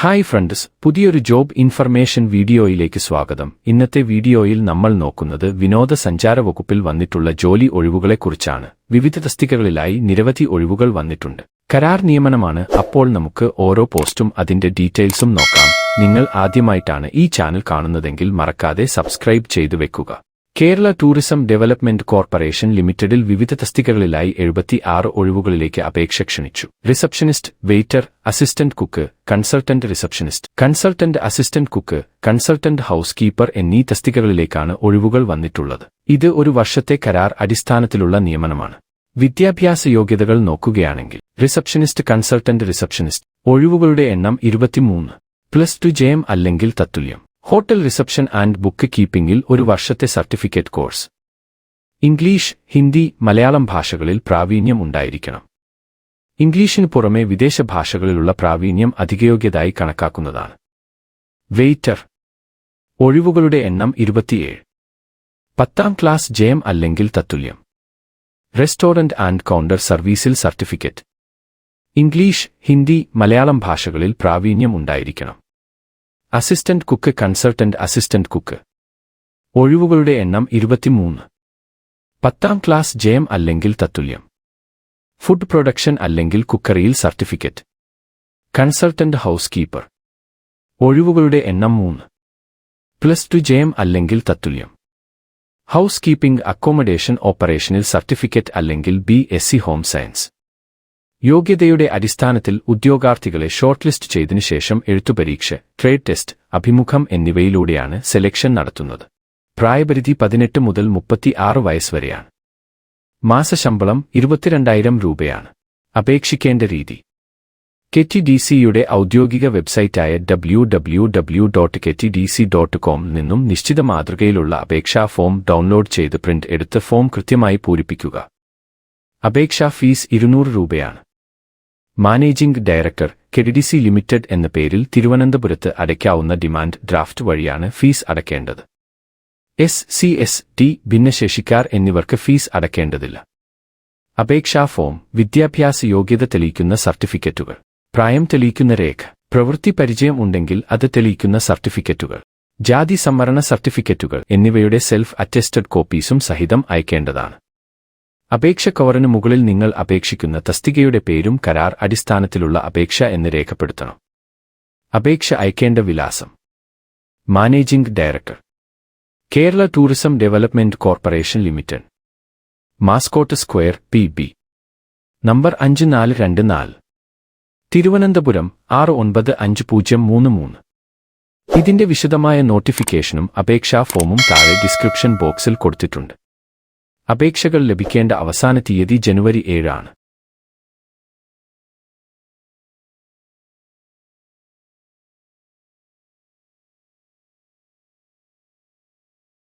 Hi friends, പുതിയൊരു job information വീഡിയോയിലേക്ക് സ്വാഗതം. ഇന്നത്തെ വീഡിയോയിൽ നമ്മൾ നോക്കുന്നത് വിനോദസഞ്ചാര വകുപ്പിൽ വന്നിട്ടുള്ള ജോലി ഒഴിവുകളെക്കുറിച്ചാണ്. വിവിധ തസ്തികകളിലായി നിരവധി ഒഴിവുകൾ വന്നിട്ടുണ്ട്. കരാർ നിയമനമാണ്. അപ്പോൾ നമുക്ക് ഓരോ പോസ്റ്റും അതിന്റെ ഡീറ്റെയിൽസും നോക്കാം. നിങ്ങൾ ആദ്യമായിട്ടാണ് ഈ ചാനൽ കാണുന്നതെങ്കിൽ മറക്കാതെ സബ്സ്ക്രൈബ് ചെയ്തു വെക്കുക. കേരള ടൂറിസം ഡെവലപ്മെന്റ് കോർപ്പറേഷൻ ലിമിറ്റഡിൽ വിവിധ തസ്തികകളിലായി 76 ഒഴിവുകളിലേക്ക് അപേക്ഷ ക്ഷണിച്ചു. Receptionist, waiter, assistant cook, consultant receptionist, consultant assistant cook, consultant house keeper എന്നീ തസ്തികകളിലേക്കാണ് ഒഴിവുകൾ വന്നിട്ടുള്ളത്. ഇത് ഒരു വർഷത്തെ കരാർ അടിസ്ഥാനത്തിലുള്ള നിയമനമാണ്. വിദ്യാഭ്യാസ യോഗ്യതകൾ നോക്കുകയാണെങ്കിൽ റിസപ്ഷനിസ്റ്റ്, കൺസൾട്ടന്റ് റിസപ്ഷനിസ്റ്റ് ഒഴിവുകളുടെ എണ്ണം 23, +2 ജെഎം അല്ലെങ്കിൽ തത്തുല്യം. ഹോട്ടൽ റിസപ്ഷൻ ആൻഡ് ബുക്ക് കീപ്പിംഗിൽ ഒരു വർഷത്തെ certificate course. English, Hindi, Malayalam ഭാഷകളിൽ പ്രാവീണ്യം ഉണ്ടായിരിക്കണം. ഇംഗ്ലീഷിന് പുറമെ വിദേശ ഭാഷകളിലുള്ള പ്രാവീണ്യം അധികയോഗ്യതായി കണക്കാക്കുന്നതാണ്. വെയിറ്റർ ഒഴിവുകളുടെ എണ്ണം 27, 10ാം ക്ലാസ് ജെഎം അല്ലെങ്കിൽ തത്തുല്യം. റെസ്റ്റോറന്റ് ആൻഡ് കൗണ്ടർ സർവീസിൽ സർട്ടിഫിക്കറ്റ്. ഇംഗ്ലീഷ്, ഹിന്ദി, മലയാളം ഭാഷകളിൽ പ്രാവീണ്യം ഉണ്ടായിരിക്കണം. Assistant cook, consultant assistant cook ഒഴിവുകളുടെ എണ്ണം 23, 10ാം ക്ലാസ് ജെഎം അല്ലെങ്കിൽ തത്തുല്യം. ഫുഡ് പ്രൊഡക്ഷൻ അല്ലെങ്കിൽ കുക്കറിയിൽ സർട്ടിഫിക്കറ്റ്. കൺസൾട്ടന്റ് ഹൌസ് കീപ്പർ ഒഴിവുകളുടെ എണ്ണം 3, +2 ജെഎം അല്ലെങ്കിൽ തത്തുല്യം. ഹൌസ് കീപ്പിംഗ് അക്കോമഡേഷൻ ഓപ്പറേഷനിൽ സർട്ടിഫിക്കറ്റ് അല്ലെങ്കിൽ BSc ഹോം സയൻസ്. യോഗ്യതയുടെ അടിസ്ഥാനത്തിൽ ഉദ്യോഗാർത്ഥികളെ ഷോർട്ട് ലിസ്റ്റ് ചെയ്തതിനു ശേഷം എഴുത്തുപരീക്ഷ, ട്രേഡ് ടെസ്റ്റ്, അഭിമുഖം എന്നിവയിലൂടെയാണ് സെലക്ഷൻ നടത്തുന്നത്. പ്രായപരിധി 18 മുതൽ 36 വയസ്സ് വരെയാണ്. മാസശമ്പളം 22,000 രൂപയാണ്. അപേക്ഷിക്കേണ്ട രീതി: KTDCയുടെ ഔദ്യോഗിക വെബ്സൈറ്റായ www.ktdc.com നിന്നും നിശ്ചിത മാതൃകയിലുള്ള അപേക്ഷാ ഫോം ഡൗൺലോഡ് ചെയ്ത് പ്രിന്റ് എടുത്ത് ഫോം കൃത്യമായി പൂരിപ്പിക്കുക. അപേക്ഷാ ഫീസ് 200 രൂപയാണ്. മാനേജിംഗ് ഡയറക്ടർ, KTDC ലിമിറ്റഡ് എന്ന പേരിൽ തിരുവനന്തപുരത്ത് അടയ്ക്കാവുന്ന ഡിമാൻഡ് ഡ്രാഫ്റ്റ് വഴിയാണ് ഫീസ് അടയ്ക്കേണ്ടത്. SC, ST, ഭിന്നശേഷിക്കാർ എന്നിവർക്ക് ഫീസ് അടയ്ക്കേണ്ടതില്ല. അപേക്ഷാ ഫോം, വിദ്യാഭ്യാസ യോഗ്യത തെളിയിക്കുന്ന സർട്ടിഫിക്കറ്റുകൾ, പ്രായം തെളിയിക്കുന്ന രേഖ, പ്രവൃത്തി പരിചയം ഉണ്ടെങ്കിൽ അത് തെളിയിക്കുന്ന സർട്ടിഫിക്കറ്റുകൾ, ജാതി സംവരണ സർട്ടിഫിക്കറ്റുകൾ എന്നിവയുടെ സെൽഫ് അറ്റസ്റ്റഡ് കോപ്പീസും സഹിതം അയക്കേണ്ടതാണ്. അപേക്ഷ കവറിന് മുകളിൽ നിങ്ങൾ അപേക്ഷിക്കുന്ന തസ്തികയുടെ പേരും കരാർ അടിസ്ഥാനത്തിലുള്ള അപേക്ഷ എന്ന് രേഖപ്പെടുത്തണം. അപേക്ഷ അയക്കേണ്ട വിലാസം: managing director, Kerala tourism development corporation limited, mascot square, PB, number 5424, Thiruvananthapuram 695033. ഇതിന്റെ വിശദമായ നോട്ടിഫിക്കേഷനും അപേക്ഷാ ഫോമും താഴെ ഡിസ്ക്രിപ്ഷൻ ബോക്സിൽ കൊടുത്തിട്ടുണ്ട്. അപേക്ഷകൾ ലഭിക്കേണ്ട അവസാന തീയതി ജനുവരി 7 ആണ്.